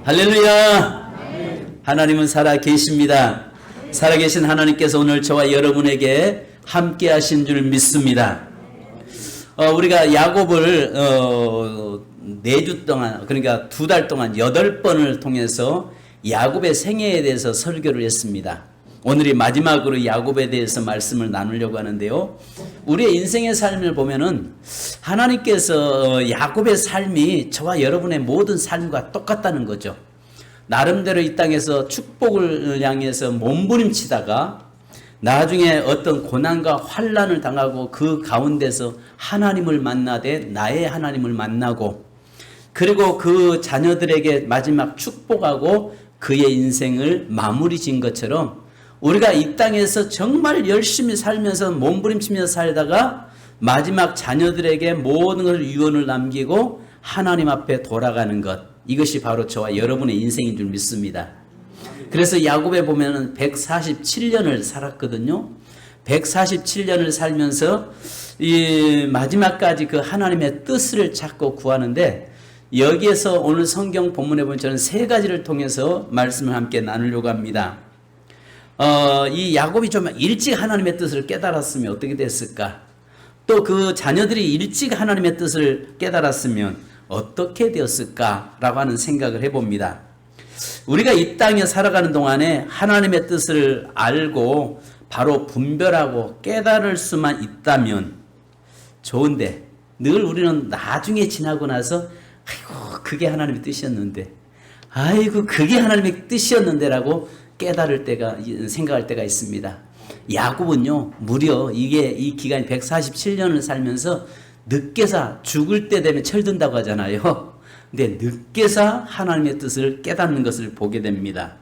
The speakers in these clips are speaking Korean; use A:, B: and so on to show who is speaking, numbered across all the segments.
A: 할렐루야. 하나님은 살아 계십니다. 살아계신 하나님께서 오늘 저와 여러분에게 함께 하신 줄 믿습니다. 우리가 야곱을 4주 동안, 그러니까 2달 동안 8번을 통해서 야곱의 생애에 대해서 설교를 했습니다. 오늘이 마지막으로 야곱에 대해서 말씀을 나누려고 하는데요. 우리의 인생의 삶을 보면은 하나님께서 야곱의 삶이 저와 여러분의 모든 삶과 똑같다는 거죠. 나름대로 이 땅에서 축복을 향해서 몸부림치다가 나중에 어떤 고난과 환난을 당하고 그 가운데서 하나님을 만나되 나의 하나님을 만나고, 그리고 그 자녀들에게 마지막 축복하고 그의 인생을 마무리 지은 것처럼 우리가 이 땅에서 정말 열심히 살면서 몸부림치며 살다가 마지막 자녀들에게 모든 것을 유언을 남기고 하나님 앞에 돌아가는 것, 이것이 바로 저와 여러분의 인생인 줄 믿습니다. 그래서 야곱에 보면은 147년을 살았거든요. 147년을 살면서 이 마지막까지 그 하나님의 뜻을 찾고 구하는데, 여기에서 오늘 성경 본문에 보면 저는 3가지를 통해서 말씀을 함께 나누려고 합니다. 이 야곱이 좀 일찍 하나님의 뜻을 깨달았으면 어떻게 됐을까? 또 그 자녀들이 일찍 하나님의 뜻을 깨달았으면 어떻게 되었을까라고 하는 생각을 해봅니다. 우리가 이 땅에 살아가는 동안에 하나님의 뜻을 알고 바로 분별하고 깨달을 수만 있다면 좋은데, 늘 우리는 나중에 지나고 나서 아이고 그게 하나님의 뜻이었는데, 아이고 그게 하나님의 뜻이었는데라고 깨달을 때가, 생각할 때가 있습니다. 야곱은요, 무려 이 기간이 147년을 살면서 늦게사 죽을 때 되면 철든다고 하잖아요. 근데 늦게사 하나님의 뜻을 깨닫는 것을 보게 됩니다.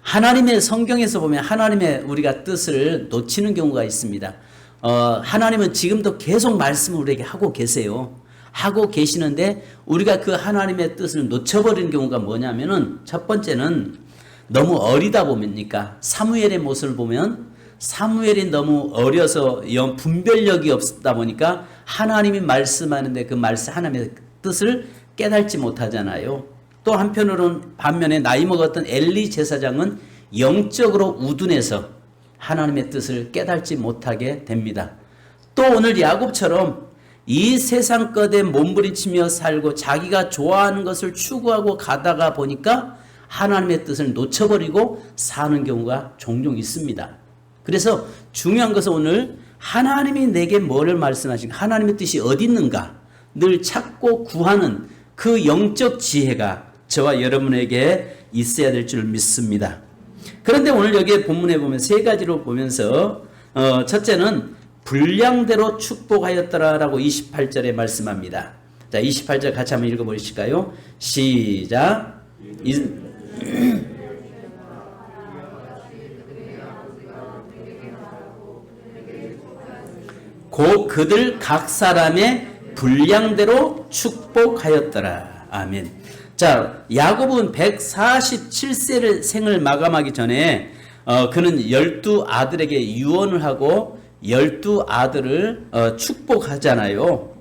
A: 하나님의 성경에서 보면 하나님의 우리가 뜻을 놓치는 경우가 있습니다. 하나님은 지금도 계속 말씀을 우리에게 하고 계세요. 하고 계시는데 우리가 그 하나님의 뜻을 놓쳐버리는 경우가 뭐냐면은, 첫 번째는 너무 어리다 보니까, 사무엘의 모습을 보면 사무엘이 너무 어려서 분별력이 없다 보니까 하나님이 말씀하는데 그 말씀 하나님의 뜻을 깨닫지 못하잖아요. 또 한편으로는 반면에 나이 먹었던 엘리 제사장은 영적으로 우둔해서 하나님의 뜻을 깨닫지 못하게 됩니다. 또 오늘 야곱처럼 이 세상 것에 몸부림치며 살고 자기가 좋아하는 것을 추구하고 가다가 보니까 하나님의 뜻을 놓쳐버리고 사는 경우가 종종 있습니다. 그래서 중요한 것은 오늘 하나님이 내게 뭐를 말씀하신가, 하나님의 뜻이 어디 있는가 늘 찾고 구하는 그 영적 지혜가 저와 여러분에게 있어야 될 줄 믿습니다. 그런데 오늘 여기 본문에 보면 3가지로 보면서 첫째는 분량대로 축복하였더라라고 28절에 말씀합니다. 자, 28절 같이 한번 읽어보실까요? 시작. 곧 그들 각 사람의 분량대로 축복하였더라. 아멘. 자, 야곱은 147세를 생을 마감하기 전에 그는 12아들에게 유언을 하고 12아들을 축복하잖아요.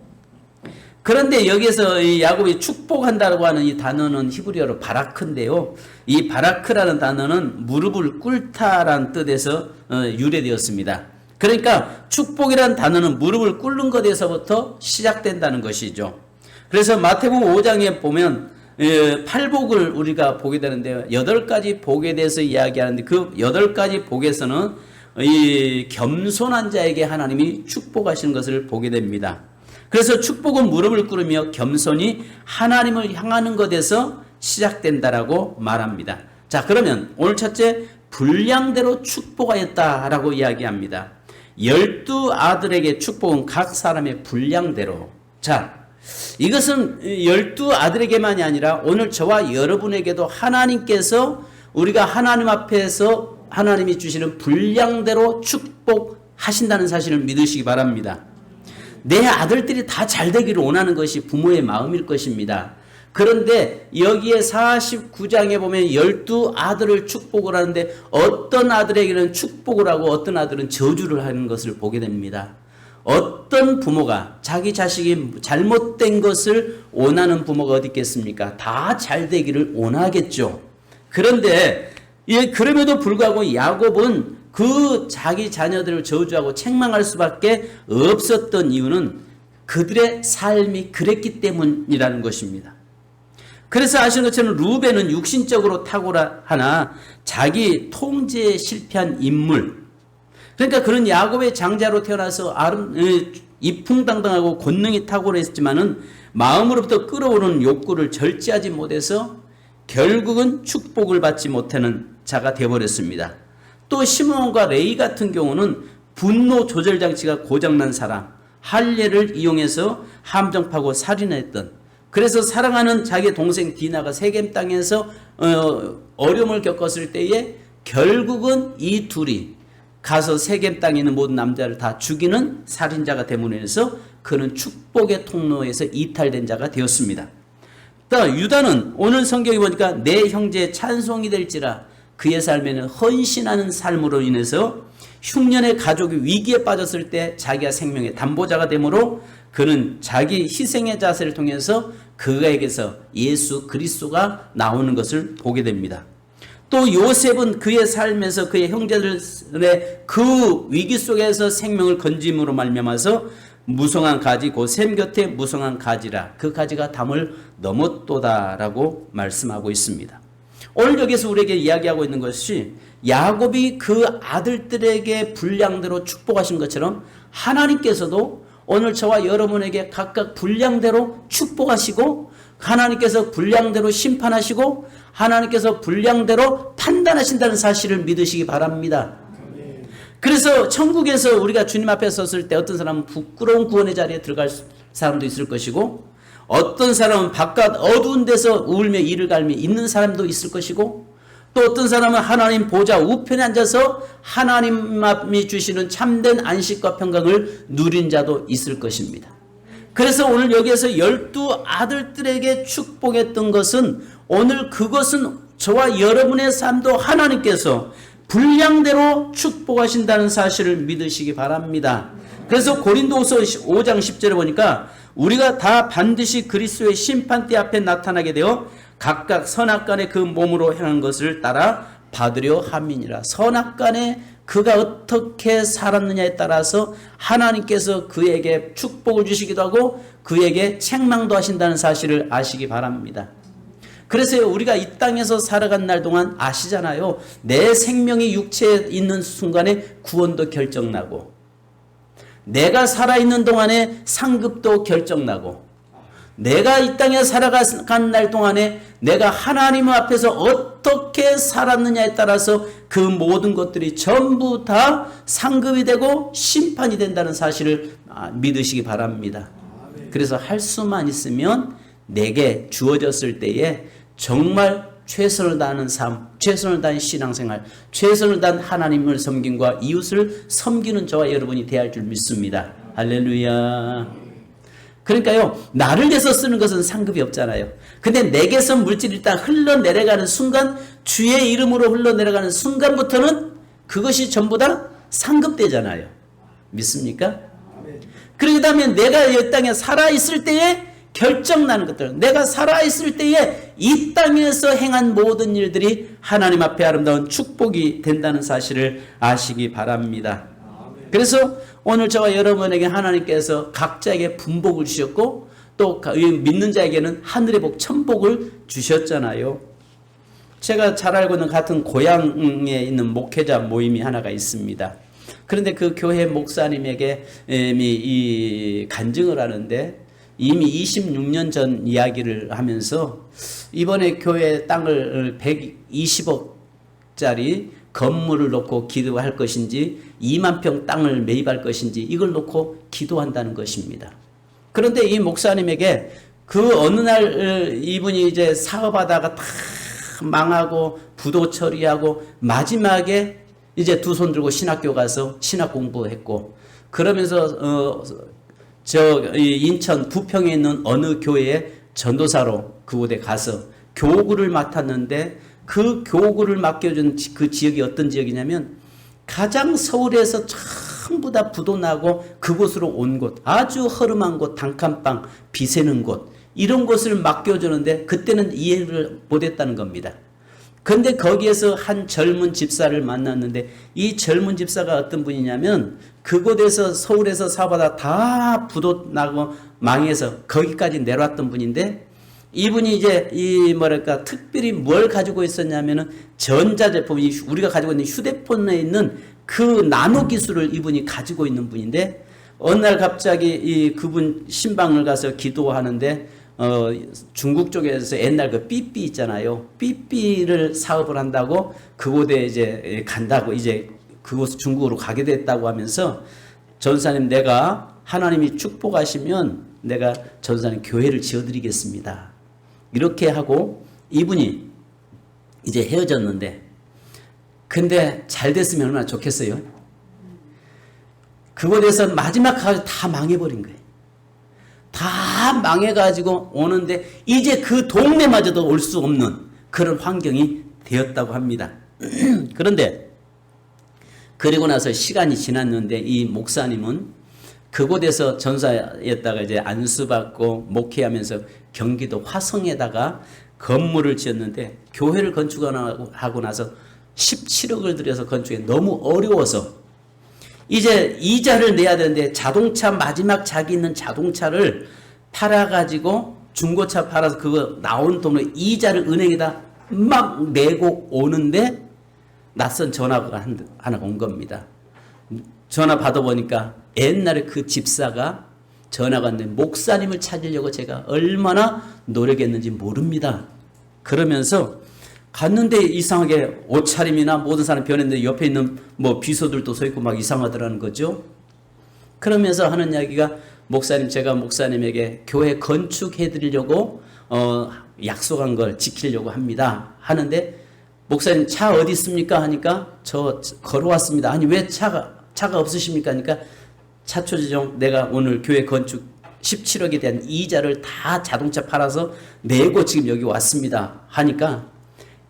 A: 그런데 여기서 이 야곱이 축복한다고 하는 이 단어는 히브리어로 바라크인데요. 이 바라크라는 단어는 무릎을 꿇다라는 뜻에서 유래되었습니다. 그러니까 축복이라는 단어는 무릎을 꿇는 것에서부터 시작된다는 것이죠. 그래서 마태복음 5장에 보면 팔복을 우리가 보게 되는데요. 8가지 복에 대해서 이야기하는데 그 8가지 복에서는 이 겸손한 자에게 하나님이 축복하시는 것을 보게 됩니다. 그래서 축복은 무릎을 꿇으며 겸손히 하나님을 향하는 것에서 시작된다라고 말합니다. 자, 그러면 오늘 첫째, 분량대로 축복하였다라고 이야기합니다. 12아들에게 축복은 각 사람의 분량대로. 자, 이것은 12아들에게만이 아니라 오늘 저와 여러분에게도 하나님께서 우리가 하나님 앞에서 하나님이 주시는 분량대로 축복하신다는 사실을 믿으시기 바랍니다. 내 아들들이 다 잘 되기를 원하는 것이 부모의 마음일 것입니다. 그런데 여기에 49장에 보면 12아들을 축복을 하는데 어떤 아들에게는 축복을 하고 어떤 아들은 저주를 하는 것을 보게 됩니다. 어떤 부모가 자기 자식이 잘못된 것을 원하는 부모가 어디 있겠습니까? 다 잘 되기를 원하겠죠. 그런데 그럼에도 불구하고 야곱은 그 자기 자녀들을 저주하고 책망할 수밖에 없었던 이유는 그들의 삶이 그랬기 때문이라는 것입니다. 그래서 아시는 것처럼 루벤은 육신적으로 탁월하나 자기 통제에 실패한 인물. 그러니까 그런 야곱의 장자로 태어나서 이풍당당하고 권능이 탁월했지만은 마음으로부터 끓어오르는 욕구를 절제하지 못해서 결국은 축복을 받지 못하는 자가 되어버렸습니다. 또 시므온과 레위 같은 경우는 분노 조절 장치가 고장난 사람, 할례를 이용해서 함정 파고 살인했던, 그래서 사랑하는 자기 동생 디나가 세겜 땅에서 어려움을 겪었을 때에 결국은 이 둘이 가서 세겜 땅에 있는 모든 남자를 다 죽이는 살인자가 됨으로 인해서 그는 축복의 통로에서 이탈된 자가 되었습니다. 또 유다는 오늘 성경에 보니까 내 형제의 찬송이 될지라 그의 삶에는 헌신하는 삶으로 인해서 흉년의 가족이 위기에 빠졌을 때 자기가 생명의 담보자가 되므로 그는 자기 희생의 자세를 통해서 그에게서 예수 그리스도가 나오는 것을 보게 됩니다. 또 요셉은 그의 삶에서 그의 형제들의 그 위기 속에서 생명을 건짐으로 말미암아서 무성한 가지 곧 샘 곁에 무성한 가지라 그 가지가 담을 넘었도다라고 말씀하고 있습니다. 오늘 여기서 우리에게 이야기하고 있는 것이 야곱이 그 아들들에게 분량대로 축복하신 것처럼 하나님께서도 오늘 저와 여러분에게 각각 분량대로 축복하시고 하나님께서 분량대로 심판하시고 하나님께서 분량대로 판단하신다는 사실을 믿으시기 바랍니다. 그래서 천국에서 우리가 주님 앞에 섰을 때 어떤 사람은 부끄러운 구원의 자리에 들어갈 사람도 있을 것이고 어떤 사람은 바깥 어두운 데서 울며 이를 갈며 있는 사람도 있을 것이고 또 어떤 사람은 하나님 보좌 우편에 앉아서 하나님이 주시는 참된 안식과 평강을 누린 자도 있을 것입니다. 그래서 오늘 여기에서 12 아들들에게 축복했던 것은 오늘 그것은 저와 여러분의 삶도 하나님께서 분량대로 축복하신다는 사실을 믿으시기 바랍니다. 그래서 고린도후서 5장 10절에 보니까 우리가 다 반드시 그리스도의 심판대 앞에 나타나게 되어 각각 선악간에 그 몸으로 행한 것을 따라 받으려 함이니라. 선악간에 그가 어떻게 살았느냐에 따라서 하나님께서 그에게 축복을 주시기도 하고 그에게 책망도 하신다는 사실을 아시기 바랍니다. 그래서 우리가 이 땅에서 살아간 날 동안 아시잖아요. 내 생명이 육체에 있는 순간에 구원도 결정나고 내가 살아있는 동안에 상급도 결정나고 내가 이 땅에 살아간 날 동안에 내가 하나님 앞에서 어떻게 살았느냐에 따라서 그 모든 것들이 전부 다 상급이 되고 심판이 된다는 사실을 믿으시기 바랍니다. 그래서 할 수만 있으면 내게 주어졌을 때에 정말 최선을 다하는 삶, 최선을 다하는 신앙생활, 최선을 다한 하나님을 섬김과 이웃을 섬기는 저와 여러분이 되어야 할 줄 믿습니다. 할렐루야. 그러니까요, 나를 위해서 쓰는 것은 상급이 없잖아요. 근데 내게서 물질이 일단 흘러내려가는 순간, 주의 이름으로 흘러내려가는 순간부터는 그것이 전부 다 상급되잖아요. 믿습니까? 그러기 다음에 내가 이 땅에 살아있을 때에 결정나는 것들, 내가 살아있을 때에 이 땅에서 행한 모든 일들이 하나님 앞에 아름다운 축복이 된다는 사실을 아시기 바랍니다. 그래서 오늘 저와 여러분에게 하나님께서 각자에게 분복을 주셨고 또 믿는 자에게는 하늘의 복, 천복을 주셨잖아요. 제가 잘 알고 있는 같은 고향에 있는 목회자 모임이 하나가 있습니다. 그런데 그 교회 목사님에게 이 간증을 하는데 이미 26년 전 이야기를 하면서 이번에 교회 땅을 120억짜리 건물을 놓고 기도할 것인지 2만 평 땅을 매입할 것인지 이걸 놓고 기도한다는 것입니다. 그런데 이 목사님에게 그 어느 날 이분이 이제 사업하다가 다 망하고 부도 처리하고 마지막에 이제 두 손 들고 신학교 가서 신학 공부했고 그러면서 인천 부평에 있는 어느 교회에 전도사로 그곳에 가서 교구를 맡았는데 그 교구를 맡겨준 그 지역이 어떤 지역이냐면 가장 서울에서 전부 다 부도나고 그곳으로 온 곳, 아주 허름한 곳, 단칸방, 비새는 곳, 이런 곳을 맡겨주는데 그때는 이해를 못했다는 겁니다. 근데 거기에서 한 젊은 집사를 만났는데 이 젊은 집사가 어떤 분이냐면 그곳에서 서울에서 사업하다 다 부도나고 망해서 거기까지 내려왔던 분인데 이분이 이제 이 뭐랄까 특별히 뭘 가지고 있었냐면은 전자제품, 우리가 가지고 있는 휴대폰에 있는 그 나노 기술을 이분이 가지고 있는 분인데 어느 날 갑자기 이 그분 신방을 가서 기도하는데 중국 쪽에서 옛날 그 삐삐 있잖아요. 삐삐를 사업을 한다고 그곳에 이제 간다고 이제 그곳 중국으로 가게 됐다고 하면서 전사님 내가 하나님이 축복하시면 내가 전사님 교회를 지어드리겠습니다. 이렇게 하고 이분이 이제 헤어졌는데 근데 잘 됐으면 얼마나 좋겠어요. 그곳에서 마지막까지 다 망해버린 거예요. 다 망해가지고 오는데 이제 그 동네마저도 올 수 없는 그런 환경이 되었다고 합니다. 그런데 그리고 나서 시간이 지났는데 이 목사님은 그곳에서 전사였다가 이제 안수받고 목회하면서 경기도 화성에다가 건물을 지었는데 교회를 건축하고 나서 17억을 들여서 건축해 너무 어려워서 이제 이자를 내야 되는데 자동차 마지막 자기 있는 자동차를 팔아가지고 중고차 팔아서 그거 나온 돈을 이자를 은행에다 막 내고 오는데 낯선 전화가 하나 온 겁니다. 전화 받아보니까 옛날에 그 집사가 전화가 왔는데 목사님을 찾으려고 제가 얼마나 노력했는지 모릅니다. 그러면서 갔는데 이상하게 옷차림이나 모든 사람이 변했는데 옆에 있는 뭐 비서들도 서 있고 막 이상하더라는 거죠. 그러면서 하는 이야기가 목사님 제가 목사님에게 교회 건축해 드리려고 약속한 걸 지키려고 합니다. 하는데 목사님 차 어디 있습니까? 하니까 저 걸어왔습니다. 아니 왜 차가 없으십니까? 하니까 차초지종 내가 오늘 교회 건축 17억에 대한 이자를 다 자동차 팔아서 내고 지금 여기 왔습니다. 하니까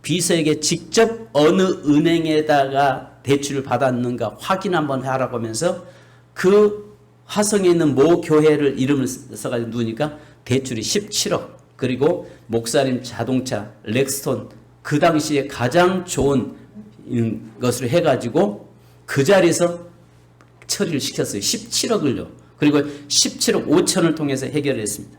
A: 비서에게 직접 어느 은행에다가 대출을 받았는가 확인 한번 하라고 하면서 그 화성에 있는 모 교회를 이름을 써가지고 누우니까 대출이 17억 그리고 목사님 자동차 렉스톤 그 당시에 가장 좋은 것으로 해가지고 그 자리에서 처리를 시켰어요. 17억을요. 그리고 17억 5천을 통해서 해결했습니다.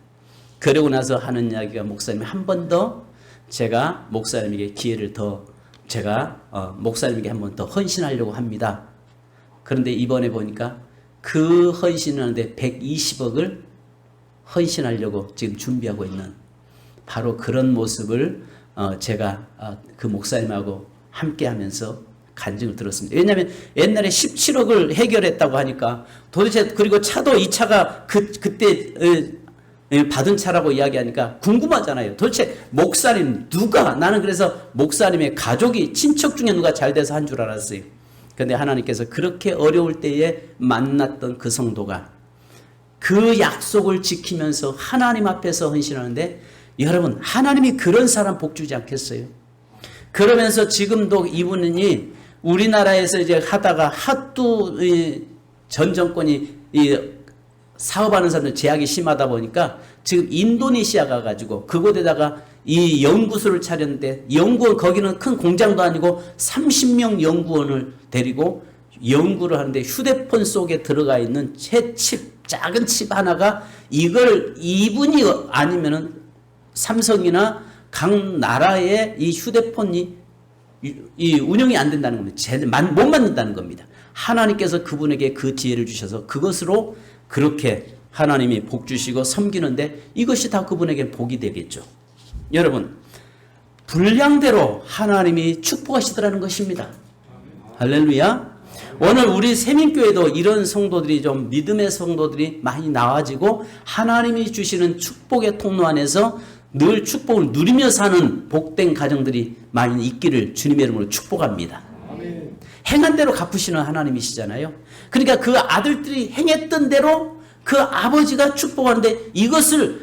A: 그러고 나서 하는 이야기가 목사님이 한 번 더 제가 목사님에게 기회를 더 제가 목사님에게 한 번 더 헌신하려고 합니다. 그런데 이번에 보니까 그 헌신을 하는데 120억을 헌신하려고 지금 준비하고 있는 바로 그런 모습을 제가 그 목사님하고 함께 하면서 간증을 들었습니다. 왜냐하면 옛날에 17억을 해결했다고 하니까 도대체 그리고 차도 이 차가 그때 받은 차라고 이야기하니까 궁금하잖아요. 도대체 목사님 누가 나는 그래서 목사님의 가족이 친척 중에 누가 잘 돼서 한 줄 알았어요. 그런데 하나님께서 그렇게 어려울 때에 만났던 그 성도가 그 약속을 지키면서 하나님 앞에서 헌신하는데 여러분 하나님이 그런 사람 복 주지 않겠어요? 그러면서 지금도 이분이 우리나라에서 이제 하다가 하도 전 정권이 사업하는 사람들 제약이 심하다 보니까 지금 인도네시아 가가지고 그곳에다가 이 연구소를 차렸는데 연구원 거기는 큰 공장도 아니고 30명 연구원을 데리고 연구를 하는데 휴대폰 속에 들어가 있는 칩 작은 칩 하나가 이걸 이분이 아니면은 삼성이나 각 나라의 이 휴대폰이 이 운영이 안 된다는 겁니다. 못 만든다는 겁니다. 하나님께서 그분에게 그 지혜를 주셔서 그것으로 그렇게 하나님이 복 주시고 섬기는데 이것이 다 그분에게 복이 되겠죠. 여러분 분량대로 하나님이 축복하시더라는 것입니다. 할렐루야. 오늘 우리 세민교회도 이런 성도들이 좀 믿음의 성도들이 많이 나와지고 하나님이 주시는 축복의 통로 안에서 늘 축복을 누리며 사는 복된 가정들이 많이 있기를 주님의 이름으로 축복합니다. 아멘. 행한 대로 갚으시는 하나님이시잖아요. 그러니까 그 아들들이 행했던 대로 그 아버지가 축복하는데 이것을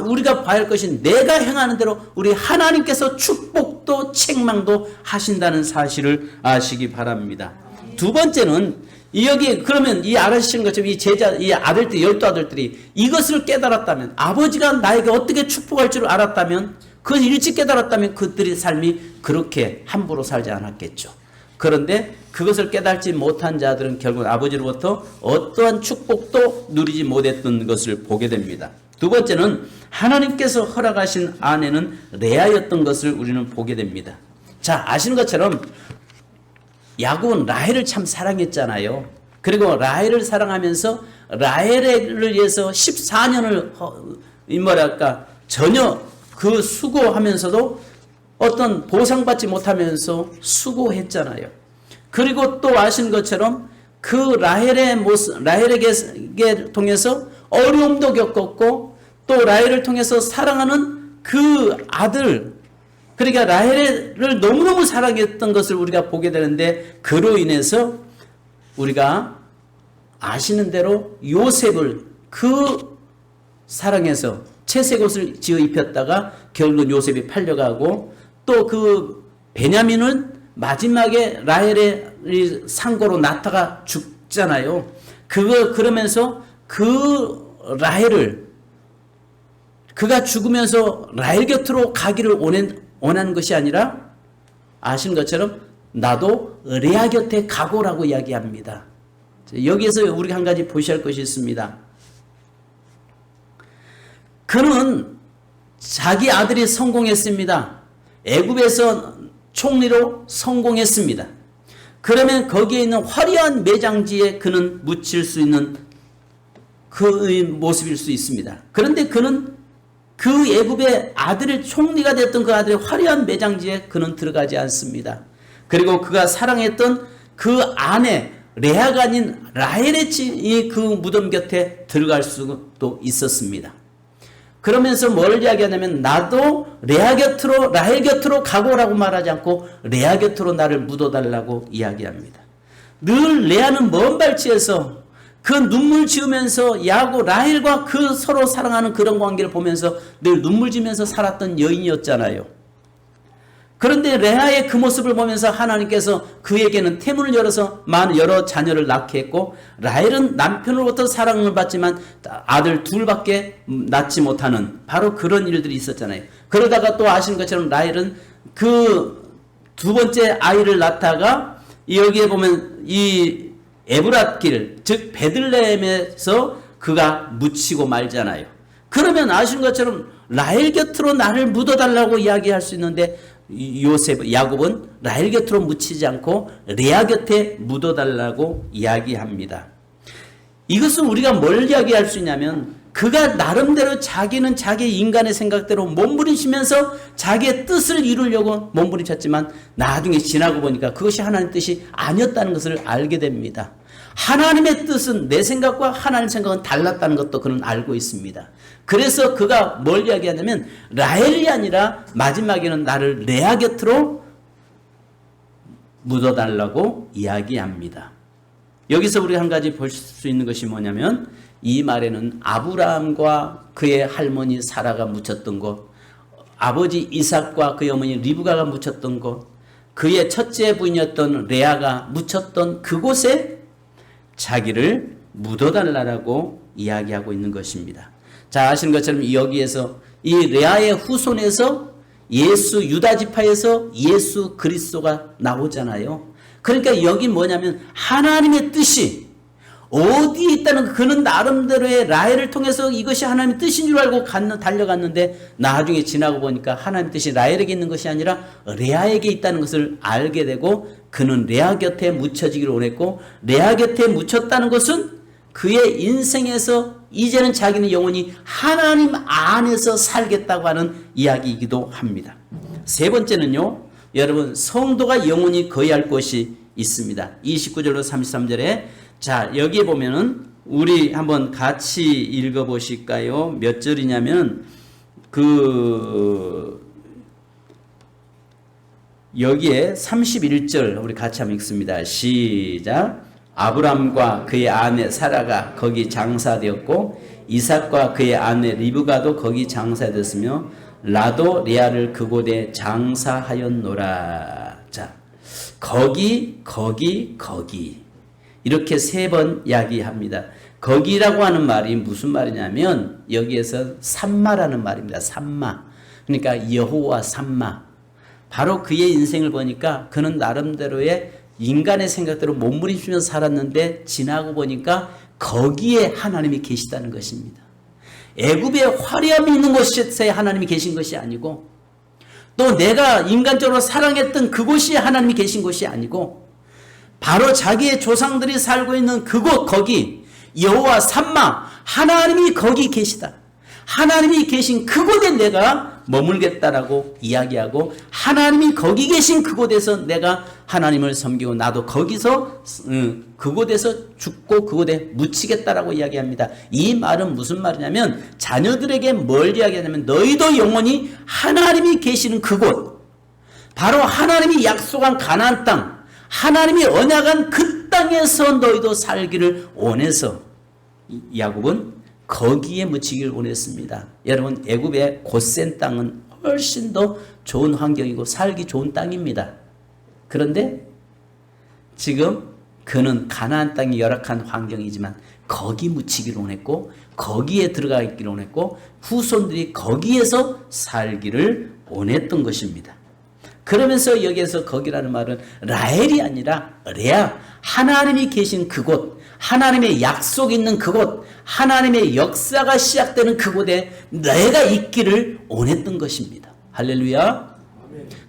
A: 우리가 봐야 할 것이 내가 행하는 대로 우리 하나님께서 축복도 책망도 하신다는 사실을 아시기 바랍니다. 두 번째는 여기 그러면 이 알아주시는 것처럼 이 제자, 이 아들들, 12아들들이 이것을 깨달았다면, 아버지가 나에게 어떻게 축복할 줄 알았다면, 그걸 일찍 깨달았다면 그들의 삶이 그렇게 함부로 살지 않았겠죠. 그런데 그것을 깨달지 못한 자들은 결국 아버지로부터 어떠한 축복도 누리지 못했던 것을 보게 됩니다. 두 번째는 하나님께서 허락하신 아내는 레아였던 것을 우리는 보게 됩니다. 자, 아시는 것처럼 야곱은 라헬을 참 사랑했잖아요. 그리고 라헬을 사랑하면서 라헬을 위해서 14년을 전혀 그 수고하면서도 어떤 보상받지 못하면서 수고했잖아요. 그리고 또 아시는 것처럼 그 라헬에게 통해서 어려움도 겪었고 또 라헬을 통해서 사랑하는 그 아들, 그러니까 라헬을 너무너무 사랑했던 것을 우리가 보게 되는데, 그로 인해서 우리가 아시는 대로 요셉을 그 사랑해서 채색 옷을 지어 입혔다가 결국은 요셉이 팔려가고, 또 그 베냐민은 마지막에 라헬의 상고로 나타가 죽잖아요. 그러면서 그 라헬을 그가 죽으면서 라헬 곁으로 가기를 원하는 것이 아니라 아시는 것처럼 나도 레아 곁에 가고라고 이야기합니다. 여기에서 우리가 한 가지 보셔야 할 것이 있습니다. 그는 자기 아들이 성공했습니다. 애굽에서 총리로 성공했습니다. 그러면 거기에 있는 화려한 매장지에 그는 묻힐 수 있는 그 모습일 수 있습니다. 그런데 그는 그 애굽의 아들의 총리가 됐던 그 아들의 화려한 매장지에 그는 들어가지 않습니다. 그리고 그가 사랑했던 그 아내 레아가 아닌 라헬의 그 무덤 곁에 들어갈 수도 있었습니다. 그러면서 뭘 이야기하냐면 나도 레아 곁으로 라헬 곁으로 가고라고 말하지 않고 레아 곁으로 나를 묻어달라고 이야기합니다. 늘 레아는 먼 발치에서 그 눈물 지으면서 야곱 라헬과 그 서로 사랑하는 그런 관계를 보면서 늘 눈물 지면서 살았던 여인이었잖아요. 그런데 레아의 그 모습을 보면서 하나님께서 그에게는 태문을 열어서 여러 자녀를 낳게 했고, 라헬은 남편으로부터 사랑을 받지만 아들 둘밖에 낳지 못하는 바로 그런 일들이 있었잖아요. 그러다가 또 아시는 것처럼 라헬은 그 두 번째 아이를 낳다가 여기에 보면 이 에브랏길 즉 베들레헴에서 그가 묻히고 말잖아요. 그러면 아시는 것처럼 라헬 곁으로 나를 묻어달라고 이야기할 수 있는데 야곱은 라헬 곁으로 묻히지 않고 레아 곁에 묻어달라고 이야기합니다. 이것은 우리가 뭘 이야기할 수 있냐면 그가 나름대로 자기는 자기 인간의 생각대로 몸부림치면서 자기의 뜻을 이루려고 몸부림쳤지만 나중에 지나고 보니까 그것이 하나님의 뜻이 아니었다는 것을 알게 됩니다. 하나님의 뜻은 내 생각과 하나님 생각은 달랐다는 것도 그는 알고 있습니다. 그래서 그가 뭘 이야기하냐면 라헬이 아니라 마지막에는 나를 레아 곁으로 묻어달라고 이야기합니다. 여기서 우리가 한 가지 볼 수 있는 것이 뭐냐면 이 말에는 아브라함과 그의 할머니 사라가 묻혔던 것, 아버지 이삭과 그의 어머니 리브가가 묻혔던 것, 그의 첫째 부인이었던 레아가 묻혔던 그곳에 자기를 묻어달라고 이야기하고 있는 것입니다. 자, 아시는 것처럼 여기에서 이 레아의 후손에서 예수 유다 지파에서 예수 그리스도가 나오잖아요. 그러니까 여기 뭐냐면 하나님의 뜻이 어디에 있다는, 그는 나름대로의 라헬을 통해서 이것이 하나님의 뜻인 줄 알고 달려갔는데 나중에 지나고 보니까 하나님의 뜻이 라헬에게 있는 것이 아니라 레아에게 있다는 것을 알게 되고 그는 레아 곁에 묻혀지기를 원했고, 레아 곁에 묻혔다는 것은 그의 인생에서 이제는 자기는 영원히 하나님 안에서 살겠다고 하는 이야기이기도 합니다. 세 번째는요, 여러분 성도가 영원히 거해할 것이 있습니다. 29절로 33절에 자, 여기에 보면은 우리 한번 같이 읽어 보실까요? 몇 절이냐면 여기에 31절 우리 같이 한번 읽습니다. 시작. 아브람과 그의 아내 사라가 거기 장사되었고 이삭과 그의 아내 리브가도 거기 장사되었으며 라도 레아를 그곳에 장사하였노라. 자, 거기 이렇게 3번 이야기합니다. 거기라고 하는 말이 무슨 말이냐면 여기에서 삼마라는 말입니다. 삼마. 그러니까 여호와 삼마. 바로 그의 인생을 보니까 그는 나름대로의 인간의 생각대로 몸부림치면서 살았는데 지나고 보니까 거기에 하나님이 계시다는 것입니다. 애굽에 화려함이 있는 곳에 하나님이 계신 것이 아니고 또 내가 인간적으로 사랑했던 그곳이 하나님이 계신 곳이 아니고 바로 자기의 조상들이 살고 있는 그곳 거기 여호와 삼마 하나님이 거기 계시다. 하나님이 계신 그곳에 내가 머물겠다라고 이야기하고 하나님이 거기 계신 그곳에서 내가 하나님을 섬기고 나도 거기서 그곳에서 죽고 그곳에 묻히겠다라고 이야기합니다. 이 말은 무슨 말이냐면 자녀들에게 뭘 이야기하냐면 너희도 영원히 하나님이 계시는 그곳 바로 하나님이 약속한 가나안 땅 하나님이 언약한 그 땅에서 너희도 살기를 원해서 야곱은 거기에 묻히기를 원했습니다. 여러분 애굽의 고센 땅은 훨씬 더 좋은 환경이고 살기 좋은 땅입니다. 그런데 지금 그는 가나안 땅이 열악한 환경이지만 거기 묻히기를 원했고 거기에 들어가기를 원했고 후손들이 거기에서 살기를 원했던 것입니다. 그러면서 여기에서 거기라는 말은 라헬이 아니라 레아 하나님이 계신 그곳 하나님의 약속이 있는 그곳 하나님의 역사가 시작되는 그곳에 내가 있기를 원했던 것입니다. 할렐루야.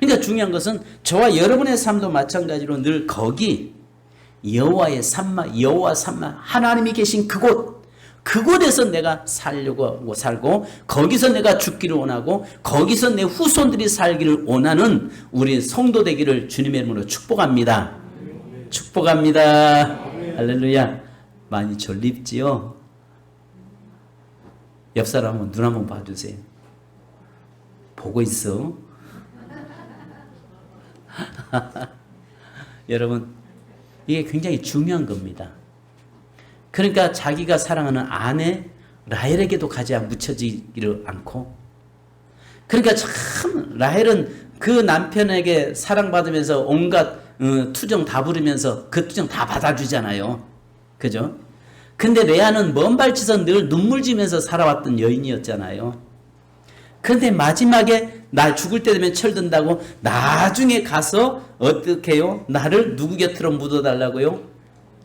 A: 그러니까 중요한 것은 저와 여러분의 삶도 마찬가지로 늘 거기 여호와의 삼마 여호와 삼마 하나님이 계신 그곳 그곳에서 내가 살려고 하고 살고 거기서 내가 죽기를 원하고 거기서 내 후손들이 살기를 원하는 우리 성도 되기를 주님의 이름으로 축복합니다. 축복합니다. 할렐루야. 많이 졸립지요? 옆 사람 한번 눈 한번 봐주세요. 보고 있어. 여러분 이게 굉장히 중요한 겁니다. 그러니까 자기가 사랑하는 아내 라헬에게도 가지 묻혀지기를 않고 그러니까 참 라헬은 그 남편에게 사랑받으면서 온갖 투정 다 부리면서 그 투정 다 받아주잖아요. 그죠? 근데 레아는 먼 발치서 늘 눈물 지면서 살아왔던 여인이었잖아요. 그런데 마지막에 나 죽을 때 되면 철든다고 나중에 가서 어떻게 해요? 나를 누구 곁으로 묻어달라고요?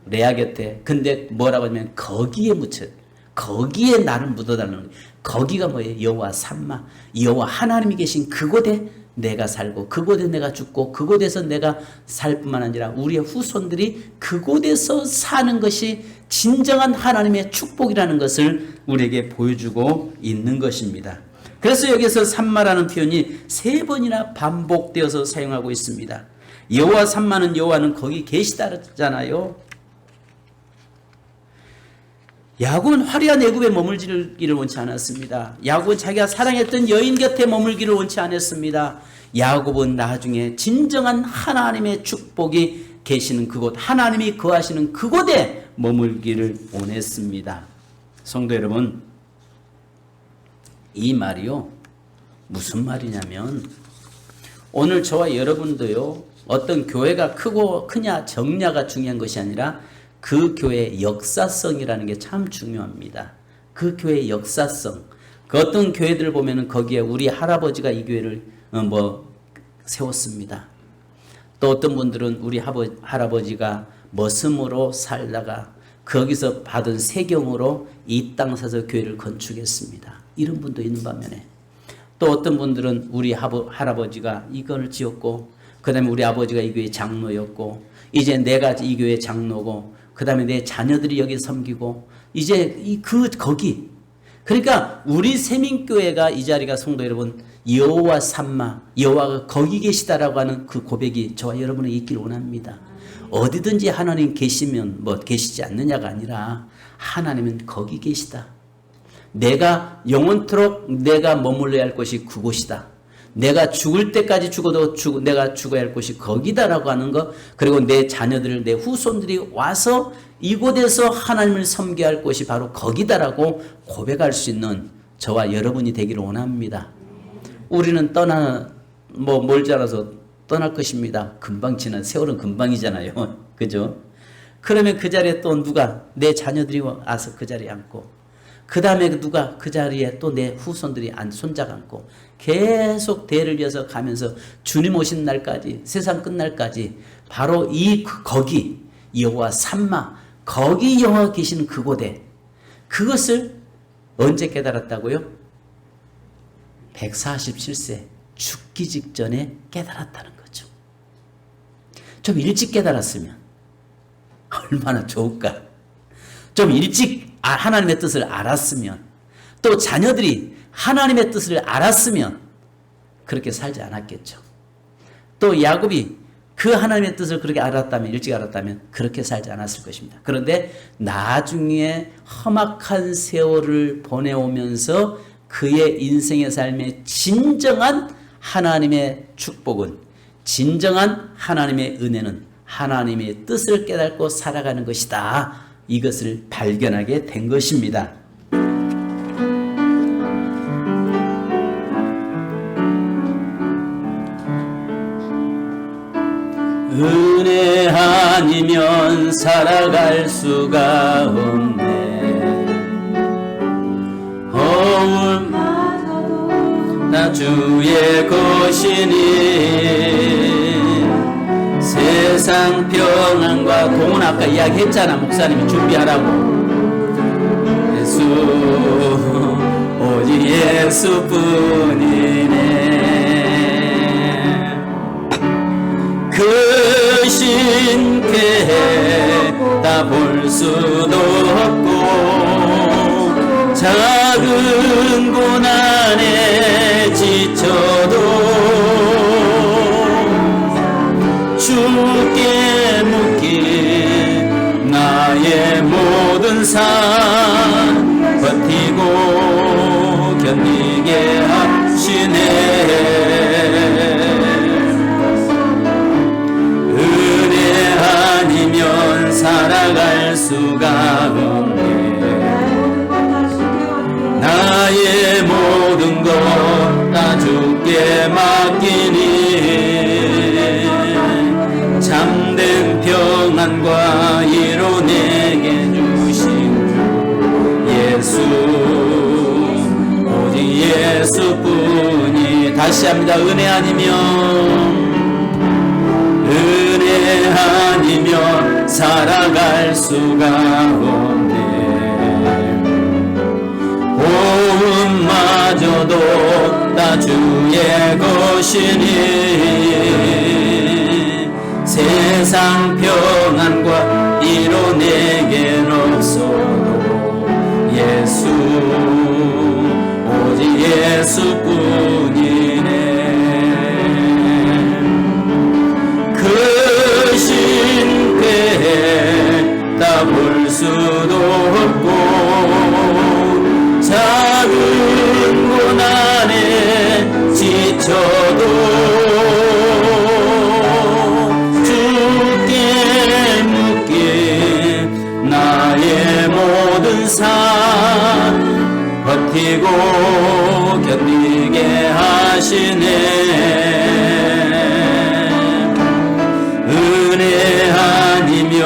A: 레아 곁에. 근데 뭐라고 하면 거기에 묻혀. 거기에 나를 묻어달라는 거예요. 거기가 뭐예요? 여호와 삼마. 여호와 하나님이 계신 그곳에 내가 살고 그곳에 내가 죽고 그곳에서 내가 살 뿐만 아니라 우리의 후손들이 그곳에서 사는 것이 진정한 하나님의 축복이라는 것을 우리에게 보여주고 있는 것입니다. 그래서 여기서 삼마라는 표현이 3번이나 반복되어서 사용하고 있습니다. 여호와 삼마는 여호와는 거기 계시다잖아요. 야곱은 화려한 애굽에 머물기를 원치 않았습니다. 야곱은 자기가 사랑했던 여인 곁에 머물기를 원치 않았습니다. 야곱은 나중에 진정한 하나님의 축복이 계시는 그곳, 하나님이 거하시는 그곳에 머물기를 원했습니다. 성도 여러분, 이 말이요 무슨 말이냐면 오늘 저와 여러분도요 어떤 교회가 크고 크냐 적냐가 중요한 것이 아니라 그 교회의 역사성이라는 게 참 중요합니다. 그 교회의 역사성. 그 어떤 교회들을 보면은 거기에 우리 할아버지가 이 교회를 세웠습니다. 또 어떤 분들은 우리 할아버지가 머슴으로 살다가 거기서 받은 세경으로 이 땅 사서 교회를 건축했습니다. 이런 분도 있는 반면에 또 어떤 분들은 우리 할아버지가 이걸 지었고 그 다음에 우리 아버지가 이 교회 장로였고 이제 내가 이 교회 장로고 그 다음에 내 자녀들이 여기 섬기고 이제 거기 그러니까 우리 세민교회가 이 자리가 성도 여러분 여호와 삼마 여호와가 거기 계시다라고 하는 그 고백이 저와 여러분에게 있기를 원합니다. 어디든지 하나님 계시면 계시지 않느냐가 아니라 하나님은 거기 계시다. 내가 영원토록 내가 머물러야 할 곳이 그곳이다. 내가 죽을 때까지 죽어도 내가 죽어야 할 곳이 거기다라고 하는 것 그리고 내 자녀들 내 후손들이 와서 이곳에서 하나님을 섬겨야 할 곳이 바로 거기다라고 고백할 수 있는 저와 여러분이 되기를 원합니다. 우리는 멀지 않아서 떠날 것입니다. 금방 지난 세월은 금방이잖아요. 그죠? 그러면 그 자리에 또 누가? 내 자녀들이 와서 그 자리에 앉고, 그 다음에 누가? 그 자리에 또 내 후손들이 손자가 앉고, 계속 대를 이어서 가면서 주님 오신 날까지, 세상 끝날까지 바로 거기 여호와 삼마, 거기 여호와 계시는 그곳에, 그것을 언제 깨달았다고요? 147세 죽기 직전에 깨달았다는 거죠. 좀 일찍 깨달았으면 얼마나 좋을까. 좀 일찍 하나님의 뜻을 알았으면, 또 자녀들이 하나님의 뜻을 알았으면 그렇게 살지 않았겠죠. 또 야곱이 그 하나님의 뜻을 그렇게 알았다면, 일찍 알았다면 그렇게 살지 않았을 것입니다. 그런데 나중에 험악한 세월을 보내오면서 그의 인생의 삶의 진정한 하나님의 축복은, 진정한 하나님의 은혜는 하나님의 뜻을 깨닫고 살아가는 것이다. 이것을 발견하게 된 것입니다. 은혜 아니면 살아갈 수가 없네. 나 주의 것이니 세상 평안과 공은 아까 이야기했잖아. 목사님이 준비하라고. 예수, 오직 예수뿐이네. 그 신께 다 볼 수도 없고, 작은 고난에 지쳐도 주께 묻기 나의 모든 삶 버티고 견디게 하시네. 은혜 아니면 살아갈 수가 없네. 나의 모든 것 다 주께 맡기니 참된 평안과 위로 내게 주신 예수, 오직 예수뿐이. 다시 합니다. 은혜 아니면 살아갈 수가 없네. 마저도 다 주의 것이니 세상 평안과 이로 내겐 없어도 예수, 오직 예수뿐이네. 그 신께 다 볼 수도 없고, 작은 고난에 지쳐도 주께 묻기 나의 모든 삶 버티고 견디게 하시네. 은혜 아니면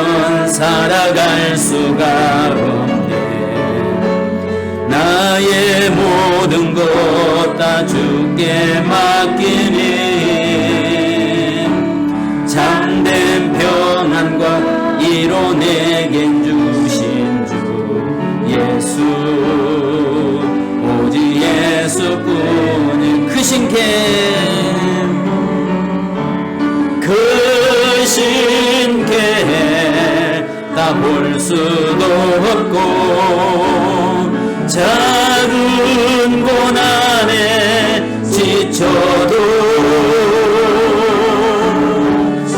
A: 살아갈 수가 없네. 나의 모든 것 다 주께 맡기니 참된 평안과 이로 내겐 주신 주 예수, 오직 예수뿐인. 그 신께 다 볼 수도 없고, 작은 고난에 지쳐도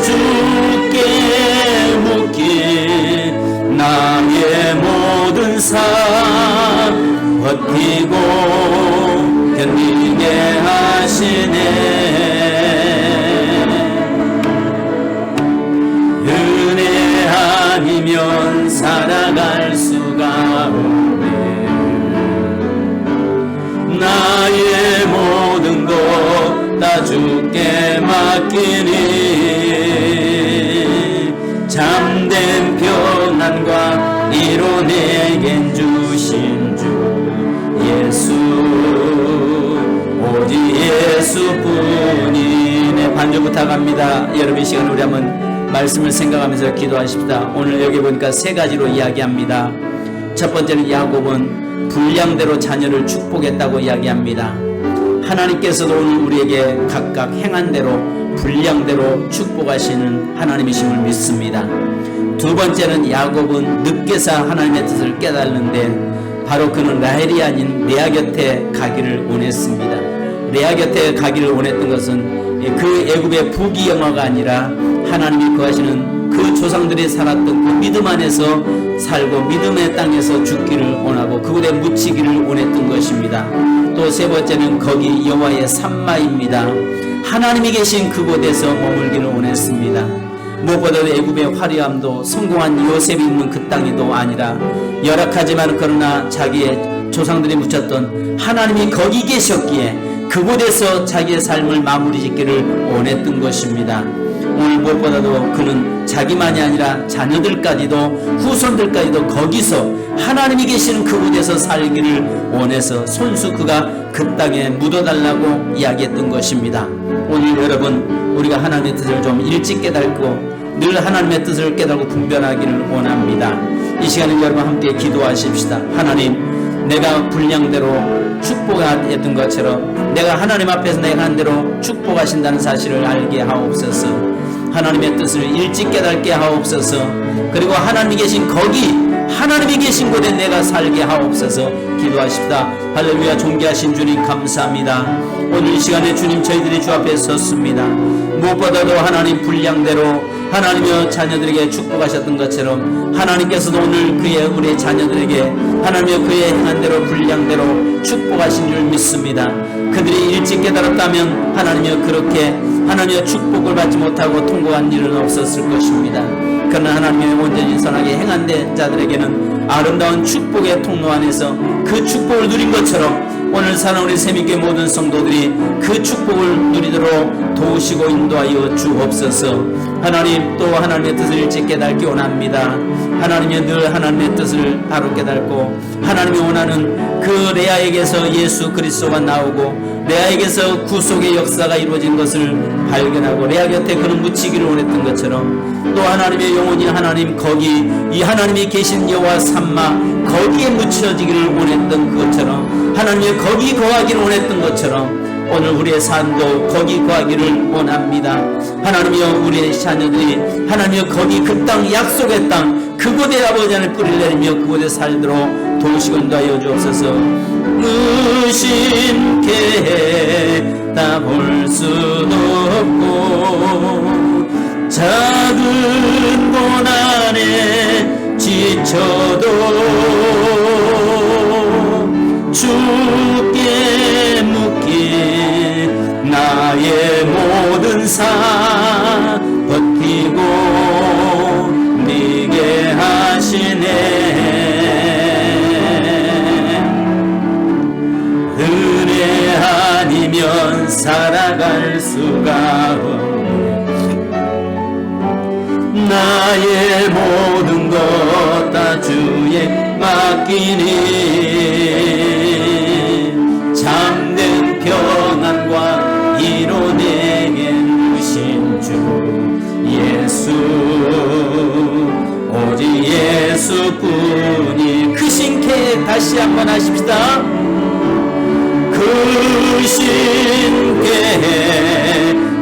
A: 주께 묻기 나의 모든 삶 버티고 견디게 하시네. 은혜 아니면 살아갈 수가 없네. 나의 모든 것 다 주께 맡기니 참된 평 내겐 주신 주 예수 오직 예수뿐이네. 반주 부탁합니다. 여러분 이 시간 우리 한번 말씀을 생각하면서 기도하십시다. 오늘 여기 보니까 세 가지로 이야기합니다. 첫 번째는 야곱은 분량대로 자녀를 축복했다고 이야기합니다. 하나님께서도 오늘 우리에게 각각 행한 대로 분량대로 축복하시는 하나님이심을 믿습니다. 두 번째는 야곱은 늦게서 하나님의 뜻을 깨달는데 바로 그는 라헬이 아닌 레아 곁에 가기를 원했습니다. 레아 곁에 가기를 원했던 것은 그 애굽의 부귀영화가 아니라 하나님이 거하시는 그 조상들이 살았던 그 믿음 안에서 살고 믿음의 땅에서 죽기를 원하고 그곳에 묻히기를 원했던 것입니다. 또 세 번째는 거기 여호와의 산마입니다. 하나님이 계신 그곳에서 머물기를 원했습니다. 무엇보다도 애굽의 화려함도 성공한 요셉이 있는 그 땅이도 아니라 열악하지만 그러나 자기의 조상들이 묻혔던 하나님이 거기 계셨기에 그곳에서 자기의 삶을 마무리 짓기를 원했던 것입니다. 오늘 무엇보다도 그는 자기만이 아니라 자녀들까지도 후손들까지도 거기서 하나님이 계시는 그곳에서 살기를 원해서 손수 그가 그 땅에 묻어달라고 이야기했던 것입니다. 오늘 여러분 우리가 하나님의 뜻을 좀 일찍 깨닫고 늘 하나님의 뜻을 깨닫고 분별하기를 원합니다. 이 시간에 여러분 함께 기도하십시다. 하나님, 내가 분량대로 축복했던 것처럼 내가 하나님 앞에서 내가 한 대로 축복하신다는 사실을 알게 하옵소서. 하나님의 뜻을 일찍 깨닫게 하옵소서. 그리고 하나님이 계신 거기 하나님이 계신 곳에 내가 살게 하옵소서. 기도하십시다. 할렐루야. 존귀하신 주님 감사합니다. 오늘 이 시간에 주님 저희들이 주 앞에 섰습니다. 무엇보다도 하나님 분량대로 하나님의 자녀들에게 축복하셨던 것처럼 하나님께서도 오늘 우리의 자녀들에게 하나님의 그의 행한 대로 분량대로 축복하신 줄 믿습니다. 그들이 일찍 깨달았다면 하나님의 그렇게 하나님의 축복을 받지 못하고 통곡한 일은 없었을 것입니다. 그러나 하나님의 온전히 선하게 행한 자들에게는 아름다운 축복의 통로 안에서 그 축복을 누린 것처럼 오늘 사는 우리 새민교회 모든 성도들이 그 축복을 누리도록 도우시고 인도하여 주옵소서. 하나님, 또 하나님의 뜻을 일찍 깨닫기 원합니다. 하나님이 늘 하나님의 뜻을 바로 깨닫고 하나님이 원하는 그 레아에게서 예수 그리스도가 나오고 레아에게서 구속의 역사가 이루어진 것을 발견하고 레아 곁에 그는 묻히기를 원했던 것처럼 또 하나님의 영혼이 하나님 거기 이 하나님이 계신 여호와 삼마 거기에 묻혀지기를 원했던 것처럼 하나님의 거기 거하기를 원했던 것처럼 오늘 우리의 삶도 거기 거하기를 원합니다. 하나님이여 우리의 자녀들이 하나님이여 거기 그 땅 약속의 땅 그곳에 아버지 하나님 뿌리를 내리며 그곳에 살도록 도우시고 인도하여 주옵소서. 의심케 다 볼 수도 없고 작은 고난에 지쳐도 주께 묻기 나의 모든 삶 버티고 미게 하시네. 은혜 아니면 살아갈 수가 없네. 나의 모든 것 다 주에 맡기니 참된 평안과 이뤄내겐 주신 주 예수 오직 예수뿐이 그 신께 다시 한번 하십시다. 그 신께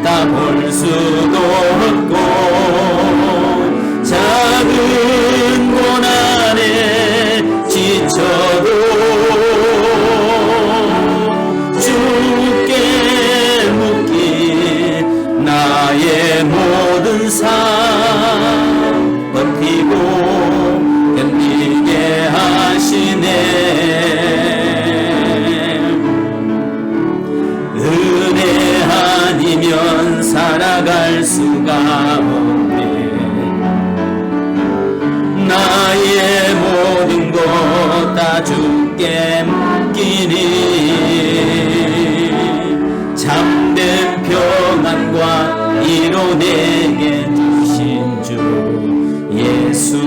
A: 다 볼 수도 없고 작은 고난에 지쳐도 주께 묻기 나의 모든 삶 버티고 견디게 하시네. 은혜 아니면 살아갈 수가 없네. 나의 모든 것 다 주께 맡기니 참된 평안과 이뤄내게 주신 주 예수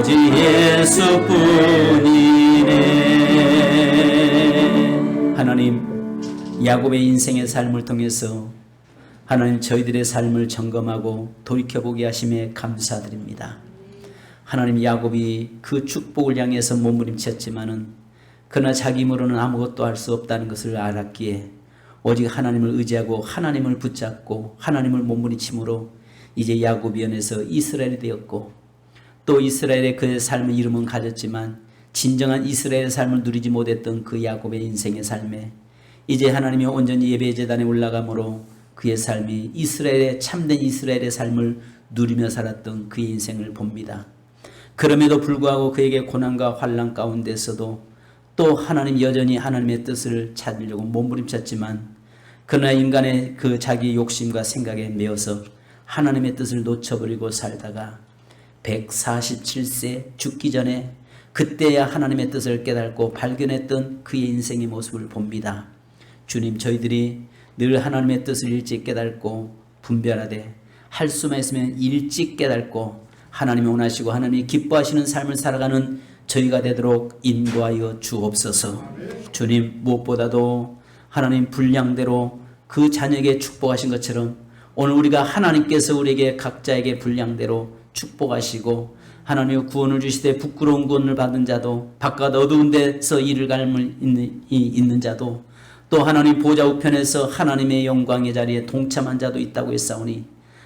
A: 오직 예수뿐이네. 하나님, 야곱의 인생의 삶을 통해서 하나님 저희들의 삶을 점검하고 돌이켜보게 하심에 감사드립니다. 하나님, 야곱이 그 축복을 향해서 몸부림쳤지만은 그러나 자기 힘으로는 아무것도 할 수 없다는 것을 알았기에 오직 하나님을 의지하고 하나님을 붙잡고 하나님을 몸부림침으로 이제 야곱이 연해서 이스라엘이 되었고, 또 이스라엘의 그의 삶의 이름은 가졌지만 진정한 이스라엘의 삶을 누리지 못했던 그 야곱의 인생의 삶에 이제 하나님이 온전히 예배 제단에 올라가므로 그의 삶이 이스라엘의 참된 이스라엘의 삶을 누리며 살았던 그의 인생을 봅니다. 그럼에도 불구하고 그에게 고난과 환난 가운데서도 또 하나님 여전히 하나님의 뜻을 찾으려고 몸부림쳤지만 그러나 인간의 그 자기 욕심과 생각에 매여서 하나님의 뜻을 놓쳐버리고 살다가 147세 죽기 전에 그때야 하나님의 뜻을 깨닫고 발견했던 그의 인생의 모습을 봅니다. 주님, 저희들이 늘 하나님의 뜻을 일찍 깨닫고 분별하되 할 수만 있으면 일찍 깨닫고 하나님이 원하시고 하나님이 기뻐하시는 삶을 살아가는 저희가 되도록 인도하여 주옵소서. 주님, 무엇보다도 하나님 분량대로 그 자녀에게 축복하신 것처럼 오늘 우리가 하나님께서 우리에게 각자에게 분량대로 축복하시고 하나님 구원을 주시되 부끄러운 구원을 받은 자도 바깥 어두운 데서 이를 갈물 있는 자도 또 하나님 보좌 우편에서 하나님의 영광의 자리에 동참한 자도 있다고 했사오니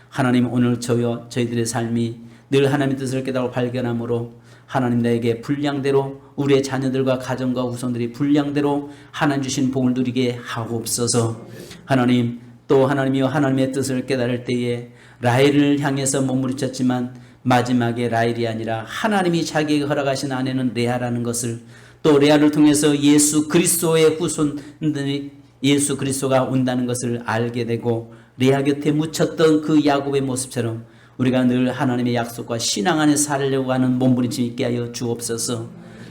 A: 하나님, 오늘 저희들의 삶이 늘 하나님의 뜻을 깨달고 발견함으로 하나님 나에게 분량대로 우리의 자녀들과 가정과 후손들이 분량대로 하나님 주신 복을 누리게 하옵소서. 하나님, 또 하나님이여 하나님의 뜻을 깨달을 때에 라헬을 향해서 몸부림쳤지만 마지막에 라헬이 아니라 하나님이 자기에게 허락하신 아내는 레아라는 것을, 또 레아를 통해서 예수 그리스도의 후손들이 예수 그리스도가 온다는 것을 알게 되고 레아 곁에 묻혔던 그 야곱의 모습처럼 우리가 늘 하나님의 약속과 신앙 안에 살려고 하는 몸부림침 있게 하여 주옵소서.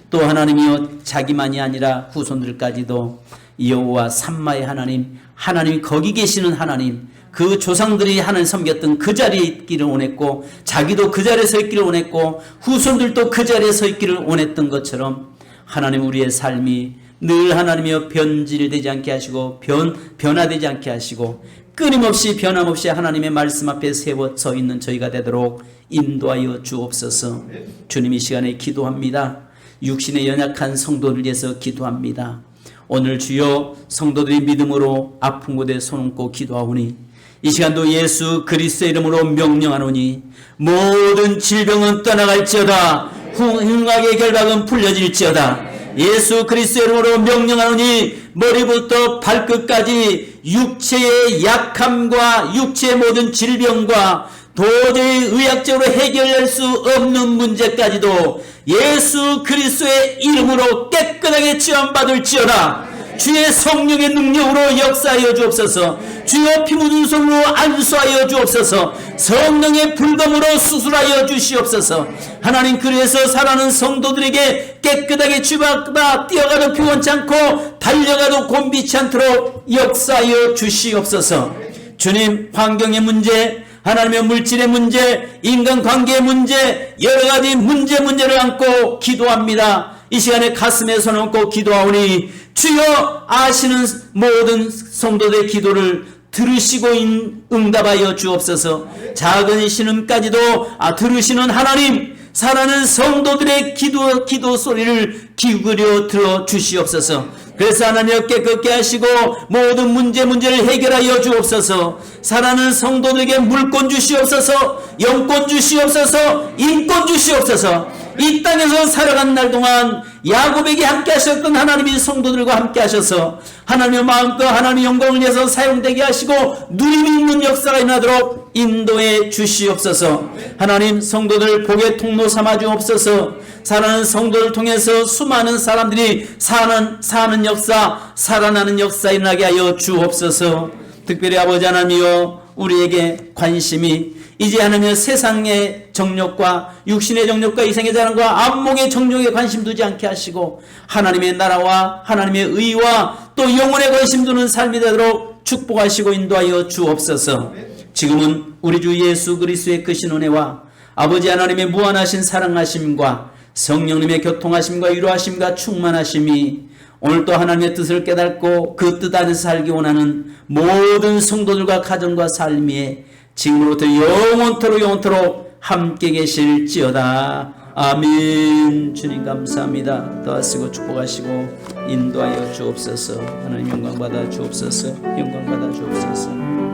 A: 또 하나님이여 자기만이 아니라 후손들까지도 여호와 삼마의 하나님, 하나님이 거기 계시는 하나님, 그 조상들이 하나님 섬겼던 그 자리에 있기를 원했고 자기도 그 자리에 서 있기를 원했고 후손들도 그 자리에 서 있기를 원했던 것처럼 하나님, 우리의 삶이 늘 하나님이여 변질되지 않게 하시고 변화되지 않게 하시고 끊임없이 변함없이 하나님의 말씀 앞에 서 있는 저희가 되도록 인도하여 주옵소서. 주님, 이 시간에 기도합니다. 육신의 연약한 성도를 위해서 기도합니다. 오늘 주여 성도들이 믿음으로 아픈 곳에 손 얹고 기도하오니 이 시간도 예수 그리스도의 이름으로 명령하노니 모든 질병은 떠나갈지어다, 흉악의 결박은 풀려질지어다. 예수 그리스도의 이름으로 명령하노니 머리부터 발끝까지 육체의 약함과 육체의 모든 질병과 도저히 의학적으로 해결할 수 없는 문제까지도 예수 그리스도의 이름으로 깨끗하게 치유받을지어다. 주의 성령의 능력으로 역사하여 주옵소서. 주여 피 묻은 손으로 안수하여 주옵소서. 성령의 불검으로 수술하여 주시옵소서. 하나님, 그래서 살아가는 성도들에게 깨끗하게 치유받아 뛰어가도 피곤치 않고 달려가도 곤비치 않도록 역사하여 주시옵소서. 주님, 환경의 문제, 하나님의 물질의 문제, 인간관계의 문제, 여러가지 문제를 안고 기도합니다. 이 시간에 가슴에 손 얹고 기도하오니 주여 아시는 모든 성도들의 기도를 들으시고 응답하여 주옵소서. 작은 신음까지도 들으시는 하나님, 살아가는 성도들의 기도 소리를 기울여 들어 주시옵소서. 그래서 하나님 깨끗게 하시고 모든 문제를 해결하여 주옵소서. 살아가는 성도들에게 물권 주시옵소서. 영권 주시옵소서. 인권 주시옵소서. 이 땅에서 살아간 날 동안 야곱에게 함께 하셨던 하나님이 성도들과 함께 하셔서 하나님의 마음과 하나님의 영광을 위해서 사용되게 하시고 누림 있는 역사가 일어나도록 인도해 주시옵소서. 하나님, 성도들 복의 통로 삼아 주옵소서. 살아가는 성도를 통해서 수많은 사람들이 사는 역사, 살아나는 역사 일어나게 하여 주옵소서. 특별히 아버지 하나님이여, 우리에게 관심이 이제 하나님의 세상의 정욕과 육신의 정욕과 이생의 자랑과 안목의 정욕에 관심 두지 않게 하시고 하나님의 나라와 하나님의 의와 또 영혼에 관심 두는 삶이 되도록 축복하시고 인도하여 주옵소서. 지금은 우리 주 예수 그리스도의 크신 은혜와 아버지 하나님의 무한하신 사랑하심과 성령님의 교통하심과 위로하심과 충만하심이 오늘도 하나님의 뜻을 깨닫고 그 뜻 안에서 살기 원하는 모든 성도들과 가정과 삶이 지금으로부터 영원토록 함께 계실지어다. 아멘. 주님 감사합니다. 도와주시고 축복하시고 인도하여 주옵소서. 하나님 영광 받아 주옵소서. 영광 받아 주옵소서.